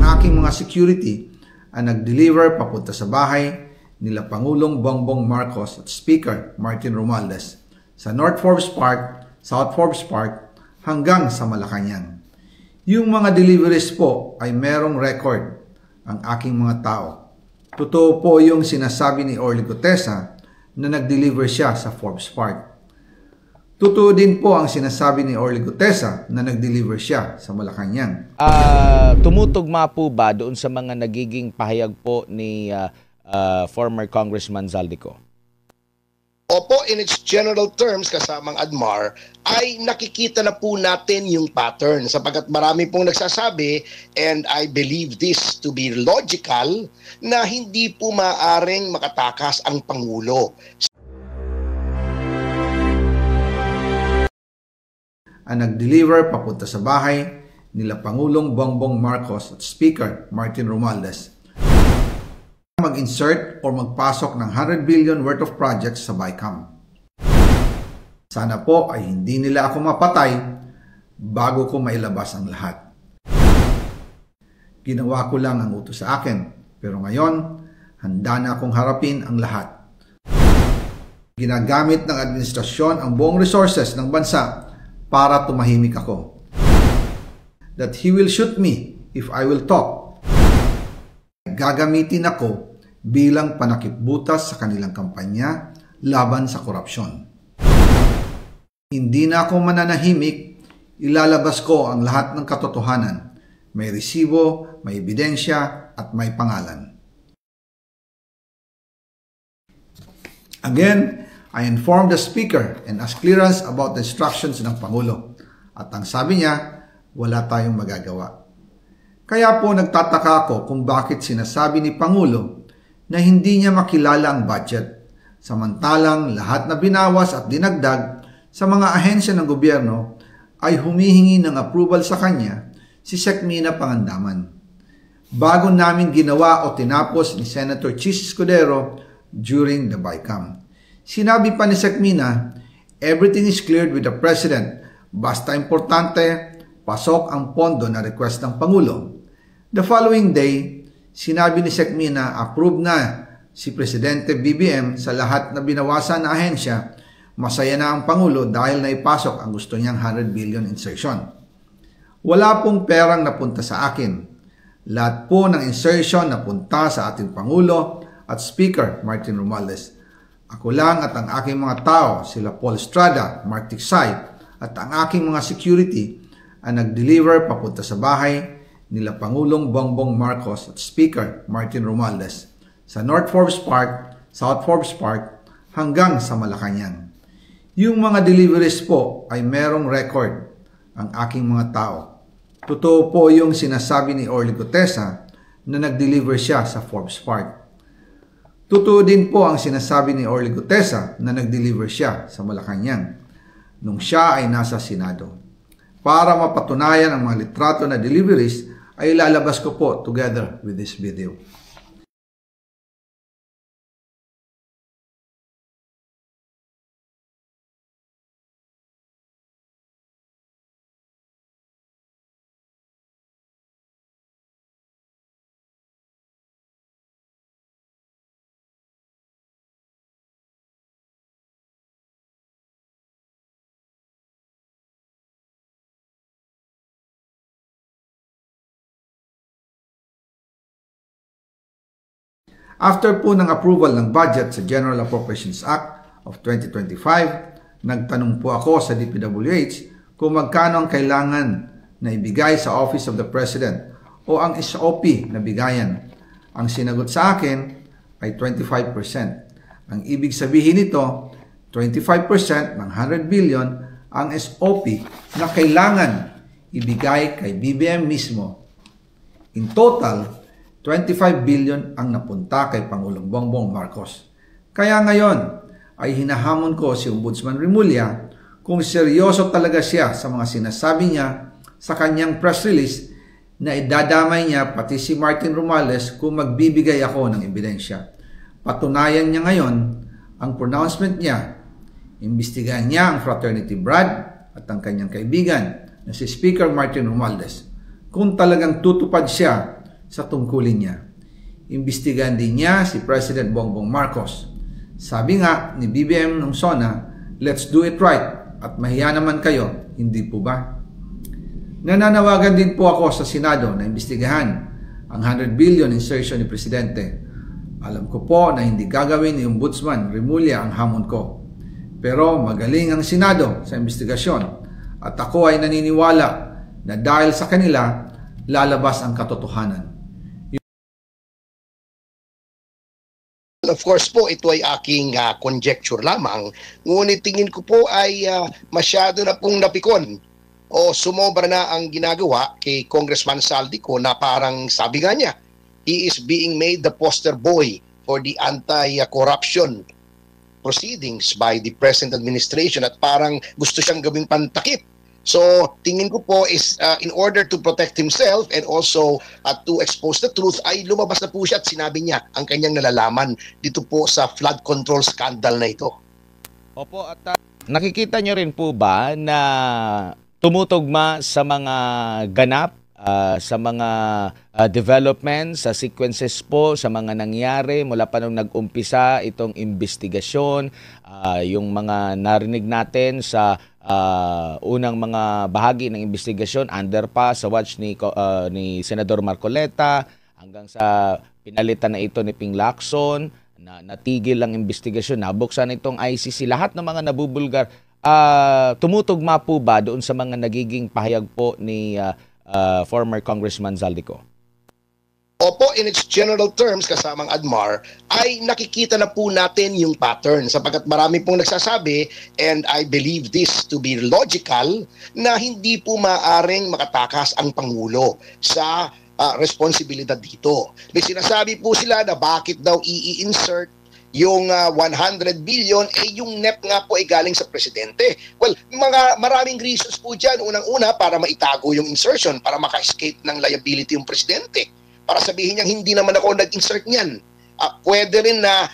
aking mga security ang nag-deliver papunta sa bahay nila Pangulong Bongbong Marcos at Speaker Martin Romualdez sa North Forbes Park, South Forbes Park hanggang sa Malacanang. Yung mga deliveries po ay merong record ang aking mga tao. Totoo po yung sinasabi ni Orly Gutesa na nag-deliver siya sa Forbes Park. Totoo din po ang sinasabi ni Orly Gutesa na nag-deliver siya sa Malacanang. Tumutugma po ba doon sa mga nagiging pahayag po ni former Congressman Zaldico? Opo, in its general terms, kasamang ADMAR, ay nakikita na po natin yung pattern sapagkat marami pong nagsasabi, and I believe this to be logical, na hindi po maaaring makatakas ang Pangulo. Ang nag-deliver papunta sa bahay nila Pangulong Bongbong Marcos at Speaker Martin Romualdez mag-insert o magpasok ng 100 billion worth of projects sa BICAM. Sana po ay hindi nila ako mapatay bago ko mailabas ang lahat. Ginawa ko lang ang utos sa akin, pero ngayon, handa na akong harapin ang lahat. Ginagamit ng administrasyon ang buong resources ng bansa para tumahimik ako. That he will shoot me if I will talk. Gagamitin ako bilang panakipbutas sa kanilang kampanya laban sa korupsyon. Hindi na ako mananahimik, ilalabas ko ang lahat ng katotohanan. May resibo, may ebidensya, at may pangalan. Again, I informed the Speaker and asked clearance about the instructions ng Pangulo. At ang sabi niya, wala tayong magagawa. Kaya po nagtataka ako kung bakit sinasabi ni Pangulo na hindi niya makilala ang budget, samantalang lahat na binawas at dinagdag sa mga ahensya ng gobyerno ay humihingi ng approval sa kanya si Sec Mina Pangandaman. Bago namin ginawa o tinapos ni Senator Chis Escudero during the BICAM. Sinabi pa ni Sec Mina, everything is cleared with the President, basta importante, pasok ang pondo na request ng Pangulo. The following day, sinabi ni Sec Mina, approve na si Presidente BBM sa lahat na binawasan na ahensya. Masaya na ang Pangulo dahil naipasok ang gusto niyang 100 billion insertion. Wala pong perang napunta sa akin. Lahat po ng insertion napunta sa ating Pangulo at Speaker Martin Romualdez. Ako lang at ang aking mga tao, sila Paul Estrada, Mark Tiksay, at ang aking mga security ang nag-deliver papunta sa bahay nila Pangulong Bongbong Marcos at Speaker Martin Romualdez sa North Forbes Park, South Forbes Park hanggang sa Malacanang. Yung mga deliveries po ay merong record ang aking mga tao. Totoo po yung sinasabi ni Orly Gutesa na nag-deliver siya sa Forbes Park. Totoo din po ang sinasabi ni Orly Gutesa na nag-deliver siya sa Malacanang nung siya ay nasa Senado. Para mapatunayan ang mga litrato na deliveries ay ilalabas ko po together with this video. After po ng approval ng budget sa General Appropriations Act of 2025, nagtanong po ako sa DPWH kung magkano ang kailangan na ibigay sa Office of the President o ang SOP na bigayan. Ang sinagot sa akin ay 25%. Ang ibig sabihin nito, 25% ng 100 billion ang SOP na kailangan ibigay kay BBM mismo. In total, 25 billion ang napunta kay Pangulong Bongbong Marcos. Kaya ngayon ay hinahamon ko si Ombudsman Remulla kung seryoso talaga siya sa mga sinasabi niya sa kanyang press release na idadamay niya pati si Martin Romualdez kung magbibigay ako ng ebidensya. Patunayan niya ngayon ang pronouncement niya. Imbestigahan niya ang fraternity Brad at ang kanyang kaibigan na si Speaker Martin Romualdez. Kung talagang tutupad siya sa tungkulin niya. Imbestigahan din niya si President Bongbong Marcos. Sabi nga ni BBM nung SONA, let's do it right at mahiya naman kayo, hindi po ba? Nananawagan din po ako sa Senado na imbestigahan ang 100 billion insertion ni Presidente. Alam ko po na hindi gagawin ni Ombudsman Remulla ang hamon ko. Pero magaling ang Senado sa investigasyon at ako ay naniniwala na dahil sa kanila, lalabas ang katotohanan. Of course po, ito ay aking conjecture lamang. Ngunit tingin ko po ay masyado na pong napikon o sumobra na ang ginagawa kay Congressman Saldico na parang sabi nga niya, he is being made the poster boy for the anti-corruption proceedings by the present administration at parang gusto siyang gawing pantakip. So, tingin ko po is in order to protect himself and also to expose the truth ay lumabas na po siya at sinabi niya ang kanyang nalalaman dito po sa flood control scandal na ito. Opo, at nakikita nyo rin po ba na tumutugma sa mga ganap, sa mga developments, sa sequences po, sa mga nangyari mula pa nung nag-umpisa itong investigasyon, yung mga narinig natin sa unang mga bahagi ng investigasyon, underpass, sa watch ni Senador Marcoleta, hanggang sa pinalitan na ito ni Ping Lacson, na natigil ang investigasyon, nabuksan itong ICC, lahat ng mga nabubulgar, tumutugma po ba doon sa mga nagiging pahayag po ni former Congressman Zaldico? Opo, in its general terms, kasamang ADMAR, ay nakikita na po natin yung pattern sapagkat marami pong nagsasabi, and I believe this to be logical, na hindi po maaring makatakas ang Pangulo sa responsibilidad dito. May sinasabi po sila na bakit daw i-insert yung 100 billion, yung NEP nga po ay galing sa Presidente. Well, maraming reasons po dyan. Unang-una, para maitago yung insertion, para maka-escape ng liability yung Presidente. Para sabihin niya, hindi naman ako nag-insert niyan. Pwede rin na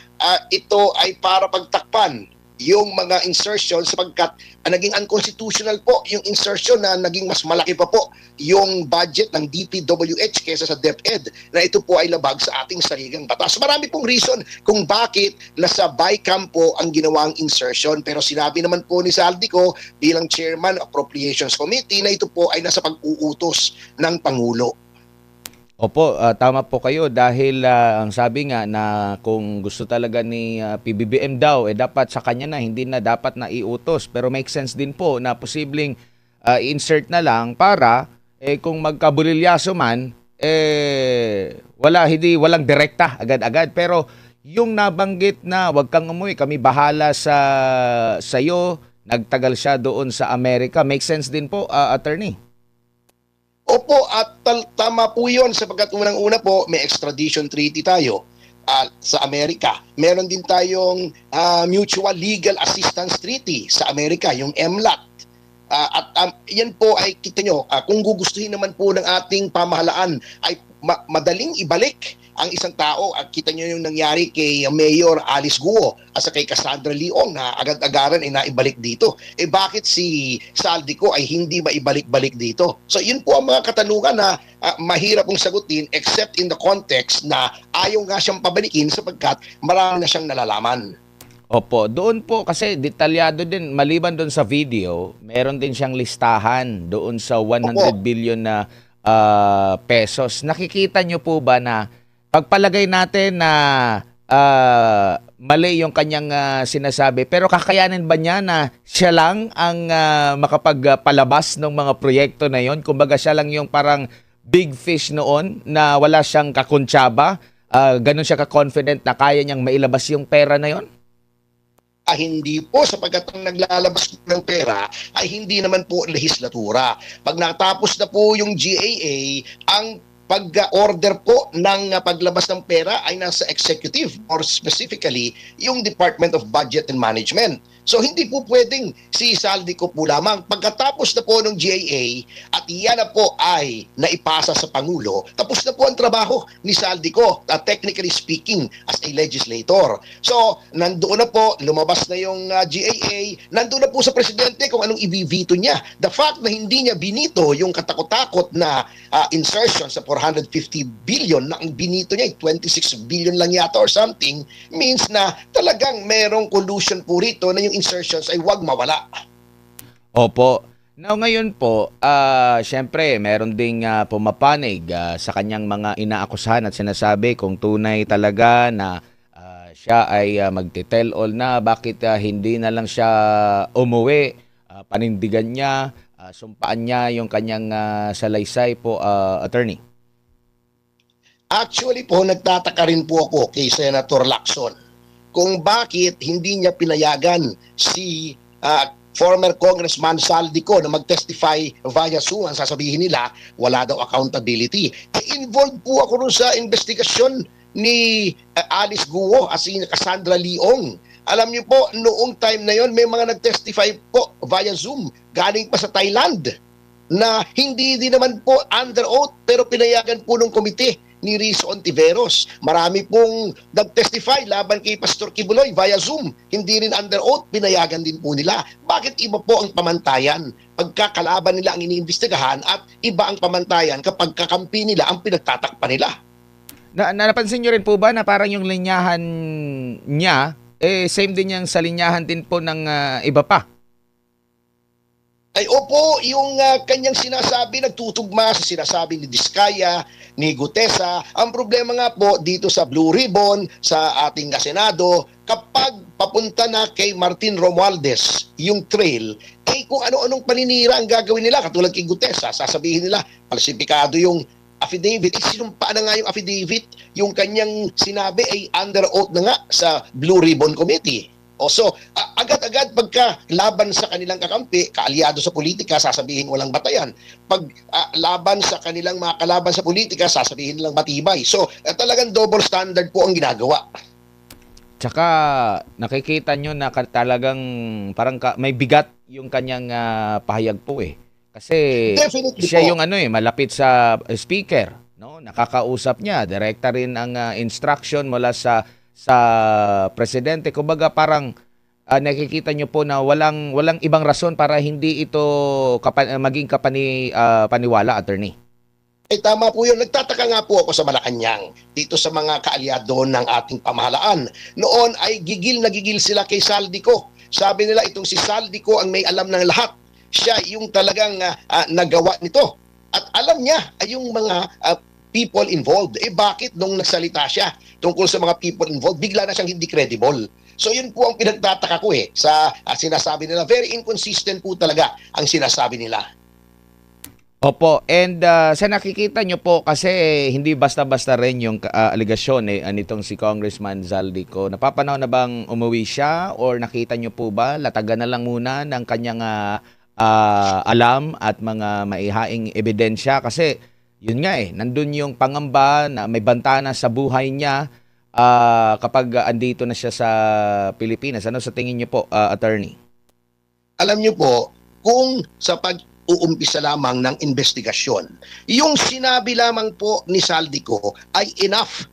ito ay para pagtakpan yung mga insertion sapagkat naging unconstitutional po yung insertion na naging mas malaki pa po yung budget ng DPWH kaysa sa DepEd na ito po ay labag sa ating saligang batas. Marami pong reason kung bakit nasa BICAM po ang ginawang insertion, pero sinabi naman po ni Saldico bilang Chairman Appropriations Committee na ito po ay nasa pag-uutos ng Pangulo. Opo, tama po kayo dahil ang sabi nga na kung gusto talaga ni PBBM daw, dapat sa kanya na, hindi na dapat na iutos. Pero make sense din po na posibleng insert na lang para kung magkabulilyaso man, walang direkta agad-agad. Pero yung nabanggit na wag kang umuwi, kami bahala sa iyo, nagtagal siya doon sa Amerika. Make sense din po, attorney. Opo, at tama po yun sapagkat unang-una po may extradition treaty tayo sa Amerika. Meron din tayong Mutual Legal Assistance Treaty sa Amerika, yung MLAT. Yan po ay kita nyo, kung gugustuhin naman po ng ating pamahalaan ay madaling ibalik ang isang tao. Kita nyo yung nangyari kay Mayor Alice Guo at kay Cassandra Leong na agad-agaran ay naibalik dito. Bakit si Saldico ay hindi maibalik-balik dito? So yun po ang mga katanungan na mahirap pong sagutin except in the context na ayaw nga siyang pabalikin sapagkat marami na siyang nalalaman. Opo, doon po kasi detalyado din, maliban doon sa video, meron din siyang listahan doon sa 100 billion na pesos. Nakikita nyo po ba na pagpalagay natin na mali yung kanyang sinasabi, pero kakayanin ba niya na siya lang ang makapagpalabas ng mga proyekto na yon? Kumbaga siya lang yung parang big fish noon na wala siyang kakuntsaba, ganun siya ka-confident na kaya niyang mailabas yung pera na yon? Hindi po, sapagkat ang naglalabas ng pera ay hindi naman po lehislatura. Pag natapos na po yung GAA, ang pag-order po ng paglabas ng pera ay nasa executive or specifically yung Department of Budget and Management. So hindi po pwedeng si Saldico po lamang. Pagkatapos na po ng GIA at iyan na po ay naipasa sa Pangulo, tapos na po ang trabaho ni Saldico, technically speaking, as a legislator. So nandoon na po, lumabas na yung GIA, nandoon na po sa Presidente kung anong i-veto niya. The fact na hindi niya binito yung katakot-takot na insertion sa 450 billion na ang binito niya, 26 billion lang yata or something, means na talagang merong collusion po rito na yung insertions ay wag mawala. Opo. Now ngayon po, syempre meron ding pumapanig sa kanyang mga inaakusahan at sinasabi kung tunay talaga na siya ay magte-tell all na, bakit hindi na lang siya umuwi, panindigan niya, sumpaan niya yung kanyang salaysay po, attorney. Actually po, nagtataka rin po ako kay Senator Lacson kung bakit hindi niya pinayagan si former Congressman Saldico na mag-testify via Zoom. Ang sasabihin nila, wala daw accountability. Involved po ako rin sa investigasyon ni Alice Guo as in Cassandra Leong. Alam niyo po, noong time na yon may mga nag-testify po via Zoom galing pa sa Thailand na hindi din naman po under oath pero pinayagan po ng komite ni Riz Ontiveros. Marami pong nag-testify laban kay Pastor Kibuloy via Zoom. Hindi rin under oath, pinayagan din po nila. Bakit iba po ang pamantayan pagkakalaban nila ang iniimbestigahan at iba ang pamantayan kapag kakampi nila ang pinagtatakpan nila? Napansin nyo rin po ba na parang yung linyahan niya, same din yung sa linyahan din po ng iba pa? Ay opo, yung kanyang sinasabi nagtutugma sa sinasabi ni Diskaya, ni Gutesa. Ang problema nga po dito sa Blue Ribbon, sa ating Senado, kapag papunta na kay Martin Romualdez yung trail, kung ano-anong paninira ang gagawin nila, katulad kay Gutesa, sasabihin nila, falsifikado yung affidavit. Sinumpa na nga yung affidavit, yung kanyang sinabi ay under oath na nga sa Blue Ribbon Committee. So, agad-agad pagka laban sa kanilang kakampi, kaalyado sa politika, sasabihin walang batayan. Pag laban sa kanilang mga kalaban sa politika, sasabihin nilang matibay. So, talagang double standard po ang ginagawa. Tsaka nakikita nyo na talagang parang may bigat yung kanyang pahayag po eh. Kasi Definitely siya po. yung malapit sa speaker, no? Nakakausap niya, direkta rin ang instruction mula sa presidente. Kumbaga parang nakikita nyo po na walang ibang rason para hindi ito maging paniwala, attorney. Tama po yun. Nagtataka nga po ako sa Malacanang dito sa mga kaalyado ng ating pamahalaan. Noon ay gigil na gigil sila kay Saldico. Sabi nila itong si Saldico ang may alam ng lahat. Siya yung talagang nagawa nito. At alam niya ay yung mga people involved. Bakit nung nagsalita siya tungkol sa mga people involved, bigla na siyang hindi credible? So yun po ang pinagtataka ko sa sinasabi nila. Very inconsistent po talaga ang sinasabi nila. Opo, and sa nakikita nyo po kasi hindi basta-basta rin yung aligasyon nitong si Congressman Saldico. Napapanahon na bang umuwi siya or nakita nyo po ba latagan na lang muna ng kanyang alam at mga maihaing ebidensya? Kasi yun nga nandun yung pangamba na may bantana sa buhay niya kapag andito na siya sa Pilipinas. Ano sa tingin niyo po, attorney? Alam niyo po, kung sa pag-uumpisa lamang ng investigasyon, yung sinabi lamang po ni Saldico ay enough.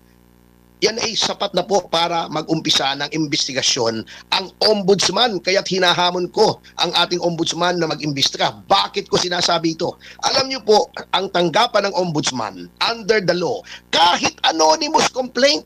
Yan ay sapat na po para mag-umpisa ng investigasyon ang ombudsman. Kaya't hinahamon ko ang ating ombudsman na mag-imbestiga. Bakit ko sinasabi ito? Alam niyo po, ang tanggapan ng ombudsman under the law, kahit anonymous complaint,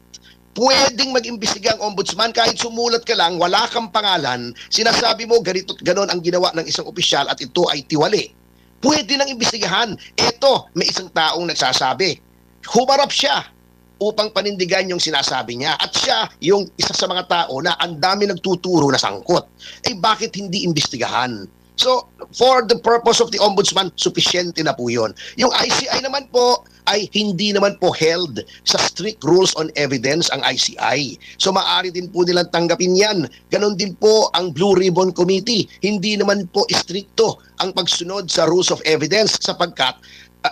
pwedeng mag-imbestiga ang ombudsman kahit sumulat ka lang, wala kang pangalan, sinasabi mo ganito't ganon ang ginawa ng isang opisyal at ito ay tiwali. Pwede nang imbestigahan. Ito, may isang taong nagsasabi. Humarap siya upang panindigan yung sinasabi niya. At siya yung isa sa mga tao na ang dami nagtuturo na sangkot. Bakit hindi imbestigahan? So, for the purpose of the ombudsman, sufisyente na po yun. Yung ICI naman po ay hindi naman po held sa strict rules on evidence ang ICI. So, maaari din po nilang tanggapin yan. Ganon din po ang Blue Ribbon Committee. Hindi naman po istrikto ang pagsunod sa rules of evidence sapagkat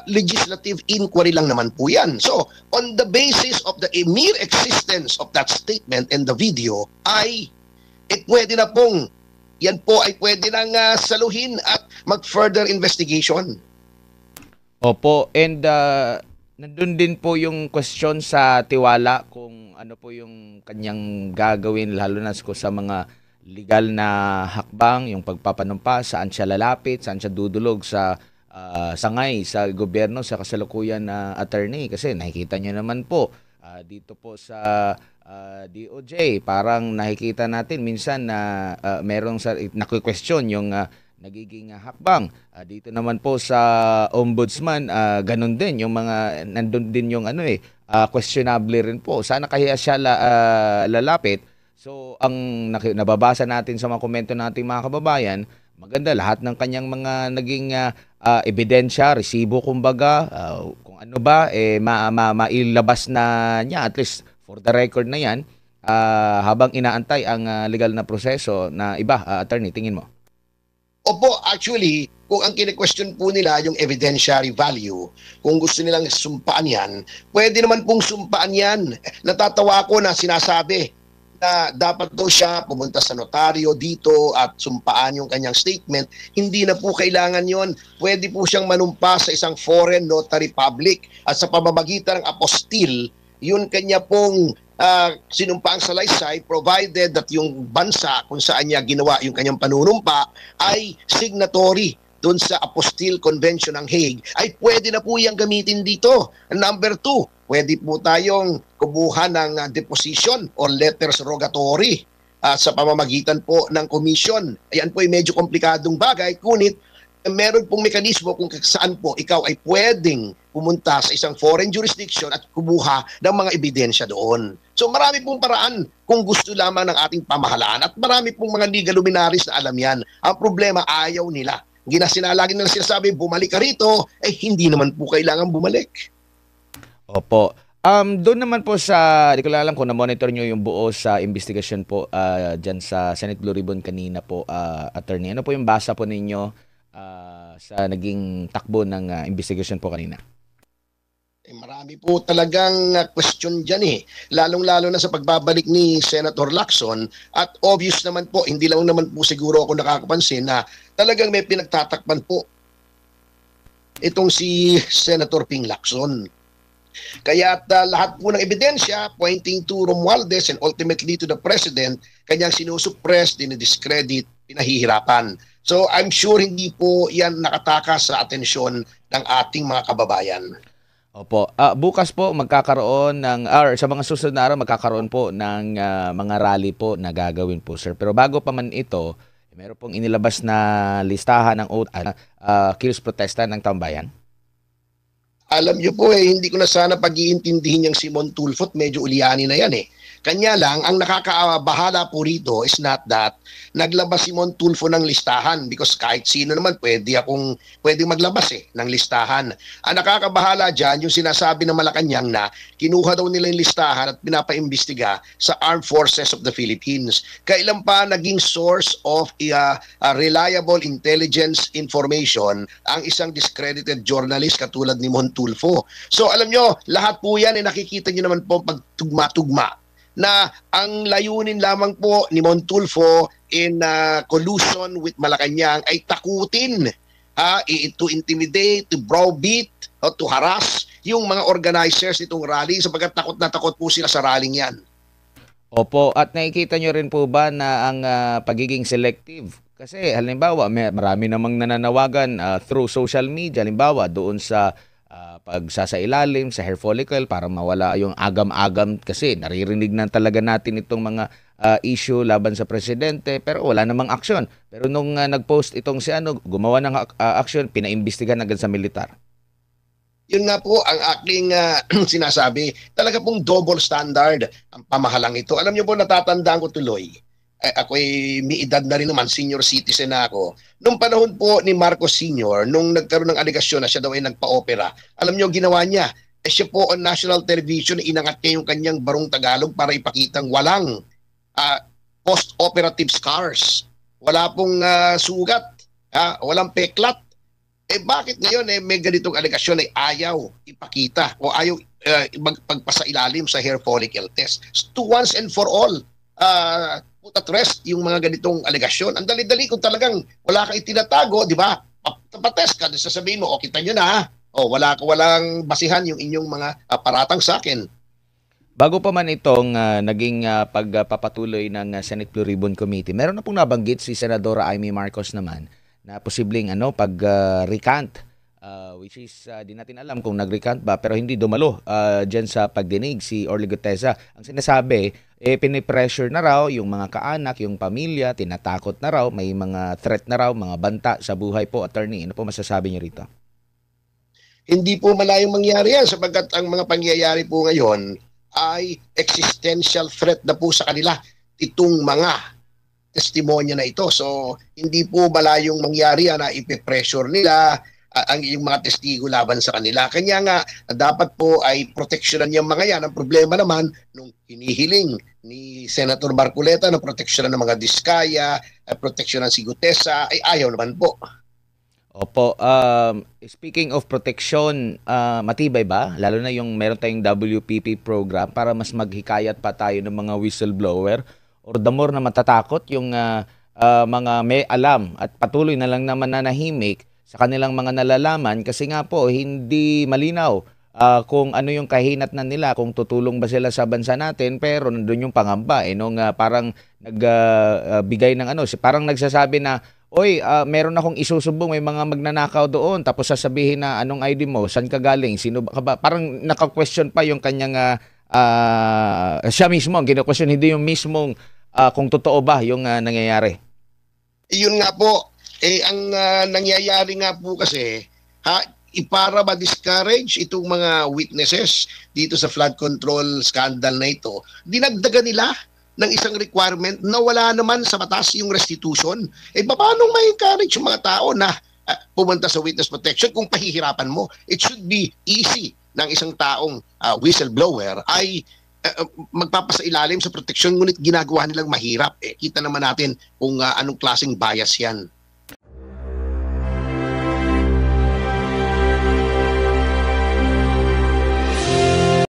legislative inquiry lang naman po yan. So, on the basis of the mere existence of that statement and the video, ay pwede na pong yan po ay pwede nang saluhin at mag-further investigation. Opo, and nandun din po yung question sa tiwala kung ano po yung kanyang gagawin lalo na sa mga legal na hakbang, yung pagpapanumpa, saan siya lalapit, saan siya dudulog sa sangay sa gobyerno sa kasalukuyan na attorney. Kasi nakikita niyo naman po dito po sa DOJ, parang nakikita natin minsan na merong naki-question yung nagiging hakbang. Dito naman po sa ombudsman, ganun din yung mga nandun din yung questionable rin po. Sana kaya siya lalapit. So ang nababasa natin sa mga komento nating mga kababayan, maganda lahat ng kanyang mga naging ebidensya, resibo kumbaga, kung ano ba mailabas na niya at least for the record na yan habang inaantay ang legal na proseso na iba. Attorney, tingin mo? Opo, actually, kung ang kine-question po nila yung evidentiary value, kung gusto nilang sumpaan yan, pwede naman pong sumpaan yan. Natatawa ko na sinasabi na dapat daw siya pumunta sa notaryo dito at sumpaan yung kanyang statement. Hindi na po kailangan yon. Pwede po siyang manumpa sa isang foreign notary public at sa pamamagitan ng apostil, yun kanya pong sinumpaang salaysay provided that yung bansa kung saan niya ginawa yung kanyang panunumpa ay signatory doon sa Apostille Convention ng Hague, ay pwede na po yung gamitin dito. Number 2, pwede po tayong kumuha ng deposition or letters rogatory sa pamamagitan po ng commission. Ayan po ay medyo komplikadong bagay, kunit meron pong mekanismo kung saan po ikaw ay pwedeng pumunta sa isang foreign jurisdiction at kumuha ng mga ebidensya doon. So marami pong paraan kung gusto lamang ng ating pamahalaan at marami pong mga legal luminaries na alam yan. Ang problema, ayaw nila. Lagi nila sinasabi, bumalik ka rito, hindi naman po kailangan bumalik. Opo. Doon naman po di ko lang alam kung na-monitor nyo yung buo sa investigasyon po dyan sa Senate Blue Ribbon kanina po, attorney. Ano po yung basa po ninyo sa naging takbo ng investigation po kanina? Marami po talagang question dyan lalong-lalo na sa pagbabalik ni Senator Lacson, at obvious naman po, hindi lang naman po siguro ako nakakapansin na talagang may pinagtatakpan po itong si Senator Ping Lacson. Kaya lahat po ng ebidensya pointing to Romualdez and ultimately to the President, kanyang sinusuppress, dinidiscredit, pinahihirapan. So I'm sure hindi po yan nakatakas sa atensyon ng ating mga kababayan. Opo. Bukas po magkakaroon sa mga susunod na araw magkakaroon po ng mga rally po na gagawin po, sir. Pero bago pa man ito, meron pong inilabas na listahan ng kilos protesta ng tambayan. Alam niyo po hindi ko na sana pag-iintindihin yung Simon Tulfo, medyo uliani na yan Kanya lang, ang nakakabahala po rito is not that naglabas si Mon Tulfo ng listahan, because kahit sino naman pwede maglabas ng listahan. Ang nakakabahala dyan, yung sinasabi ng Malacanang na kinuha daw nila yung listahan at pinapaimbestiga sa Armed Forces of the Philippines. Kailan pa naging source of reliable intelligence information ang isang discredited journalist katulad ni Mon Tulfo? So alam nyo, lahat po yan nakikita nyo naman po pagtugma-tugma na ang layunin lamang po ni Mon Tulfo in collusion with Malacanang ay takutin, to intimidate, to browbeat, to harass yung mga organizers nitong rally, sapagkat takot na takot po sila sa rallying yan. Opo, at nakikita nyo rin po ba na ang pagiging selective? Kasi halimbawa, marami namang nananawagan through social media, halimbawa doon sa pagsasailalim sa hair follicle para mawala yung agam-agam, kasi naririnig na talaga natin itong mga issue laban sa presidente pero wala namang aksyon. Pero nung nag-post itong si gumawa ng aksyon, pinaimbestigahan agad sa militar. Yun nga po ang aking sinasabi, talaga pong double standard ang pamahalang ito. Alam niyo po, natatandaan ko tuloy, ako'y may edad na rin naman, senior citizen na ako. Nung panahon po ni Marcos Sr., nung nagkaroon ng aligasyon na siya daw ay nagpa-opera, alam niyo ginawa niya? Siya po on national television, inangat niya yung kanyang barong Tagalog para ipakitang walang post-operative scars. Wala pong sugat, walang peklat. Bakit ngayon may ganitong aligasyon ay ayaw ipakita o ayaw pagpasailalim sa hair follicle test? To once and for all, put at rest yung mga ganitong alegasyon. Ang dali-dali kung talagang wala kang itinatago, di ba? Papatest ka, sasabihin mo, o kita nyo na, walang basihan yung inyong mga paratang sa akin. Bago pa man itong naging pagpapatuloy ng Senate Blue Ribbon Committee, meron na pong nabanggit si Senadora Amy Marcos naman na posibleng pag-recant, which is di natin alam kung nag-recant ba, pero hindi dumalo dyan sa pagdinig si Orly Gutesa. Ang sinasabi, pinipressure na raw yung mga kaanak, yung pamilya, tinatakot na raw, may mga threat na raw, mga banta sa buhay po. Attorney, ano po masasabi niyo rito? Hindi po malayong mangyari yan sapagkat ang mga pangyayari po ngayon ay existential threat na po sa kanila itong mga testimonya na ito. So, hindi po malayong mangyari na ipipressure nila ang yung mga testigo laban sa kanila. Kanya nga, dapat po ay proteksyonan yung mga yan. Ang problema naman, nung hinihiling ni Senator Marcoleta na proteksyonan ng mga Diskaya, proteksyonan si Gutesa, ay ayaw naman po. Opo, speaking of protection, matibay ba? Lalo na yung meron tayong WPP program para mas maghikayat pa tayo ng mga whistleblower or the more na matatakot yung mga may alam at patuloy na lang naman nanahimik sa kanilang mga nalalaman kasi nga po hindi malinaw kung ano yung kahinatnan nila, kung tutulong ba sila sa bansa natin, pero nandun yung pangamba nung parang nagbigay ng parang nagsasabi na oy, meron akong isusubong, may mga magnanakaw doon, tapos sasabihin na anong ID mo, saan ka galing, sino ka ba? Parang naka-question pa yung kanyang siya mismo ang kina-question, hindi yung mismong kung totoo ba yung nangyayari. Yun nga po, ang nangyayari nga po kasi, para ma-discourage itong mga witnesses dito sa flood control scandal na ito, dinagdagan nila ng isang requirement na wala naman sa batas yung restitution. Paano ma-encourage yung mga tao na pumunta sa witness protection kung pahihirapan mo? It should be easy ng isang taong whistleblower ay magpapasailalim sa protection, ngunit ginagawa nilang mahirap. Kita naman natin kung anong klaseng bias yan.